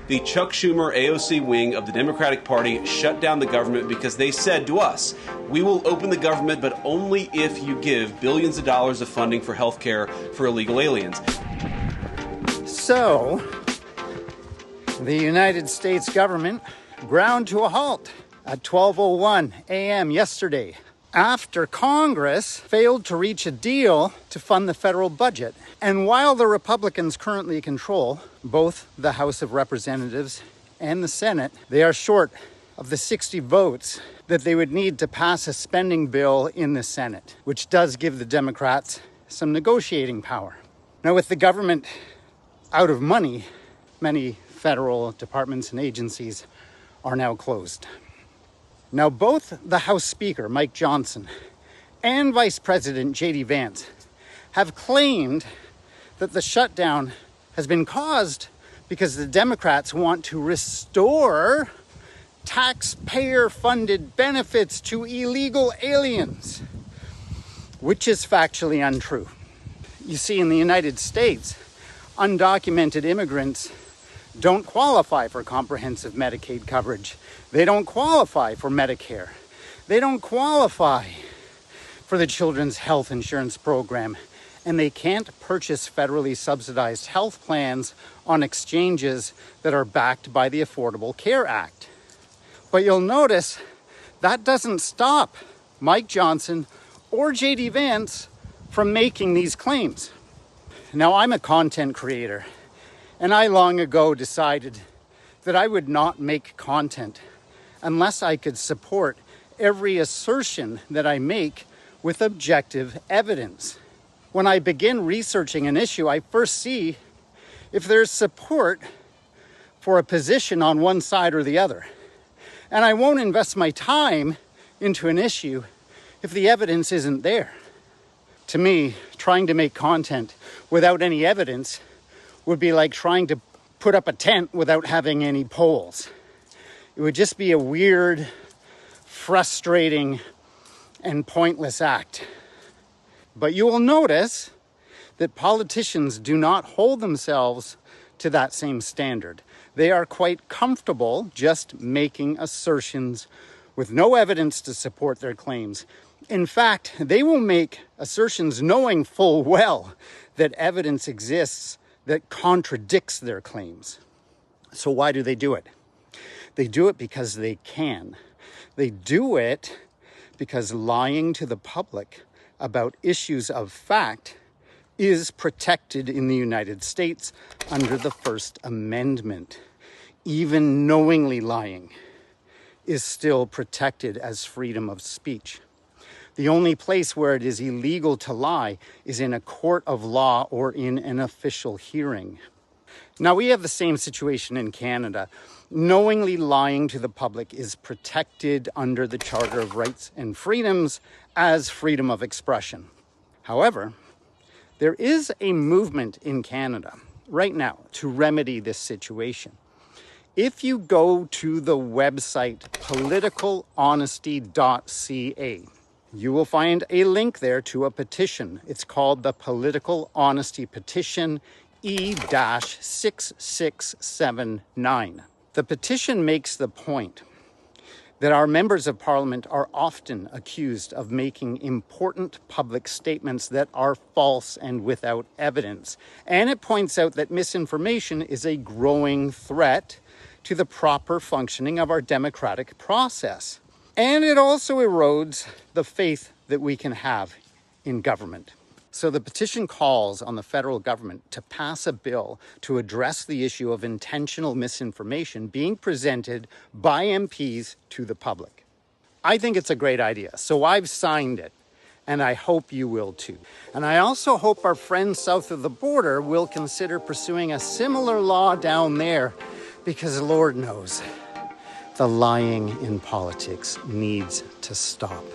the Chuck Schumer AOC wing of the Democratic Party shut down the government because they said to us, we will open the government, but only if you give billions of dollars of funding for health care for illegal aliens. So, the United States government ground to a halt at 12:01 a.m. yesterday after Congress failed to reach a deal to fund the federal budget. And while the Republicans currently control both the House of Representatives and the Senate, they are short of the 60 votes that they would need to pass a spending bill in the Senate, which does give the Democrats some negotiating power. Now, with the government out of money, many federal departments and agencies are now closed. Now, both the House Speaker, Mike Johnson, and Vice President J.D. Vance have claimed that the shutdown has been caused because the Democrats want to restore taxpayer-funded benefits to illegal aliens, which is factually untrue. You see, in the United States, undocumented immigrants don't qualify for comprehensive Medicaid coverage. They don't qualify for Medicare. They don't qualify for the Children's Health Insurance Program. And they can't purchase federally subsidized health plans on exchanges that are backed by the Affordable Care Act. But you'll notice that doesn't stop Mike Johnson or J.D. Vance from making these claims. Now, I'm a content creator, and I long ago decided that I would not make content unless I could support every assertion that I make with objective evidence. When I begin researching an issue, I first see if there's support for a position on one side or the other. And I won't invest my time into an issue if the evidence isn't there. To me, trying to make content without any evidence would be like trying to put up a tent without having any poles. It would just be a weird, frustrating, and pointless act. But you will notice that politicians do not hold themselves to that same standard. They are quite comfortable just making assertions with no evidence to support their claims. In fact, they will make assertions knowing full well that evidence exists that contradicts their claims. So why do they do it? They do it because they can. They do it because lying to the public about issues of fact is protected in the United States under the First Amendment. Even knowingly lying is still protected as freedom of speech. The only place where it is illegal to lie is in a court of law or in an official hearing. Now, we have the same situation in Canada. Knowingly lying to the public is protected under the Charter of Rights and Freedoms as freedom of expression. However, there is a movement in Canada right now to remedy this situation. If you go to the website politicalhonesty.ca, you will find a link there to a petition. It's called the Political Honesty Petition E-6679. The petition makes the point that our members of parliament are often accused of making important public statements that are false and without evidence. And it points out that misinformation is a growing threat to the proper functioning of our democratic process. And it also erodes the faith that we can have in government. So the petition calls on the federal government to pass a bill to address the issue of intentional misinformation being presented by MPs to the public. I think it's a great idea, so I've signed it, and I hope you will too. And I also hope our friends south of the border will consider pursuing a similar law down there, because Lord knows, the lying in politics needs to stop.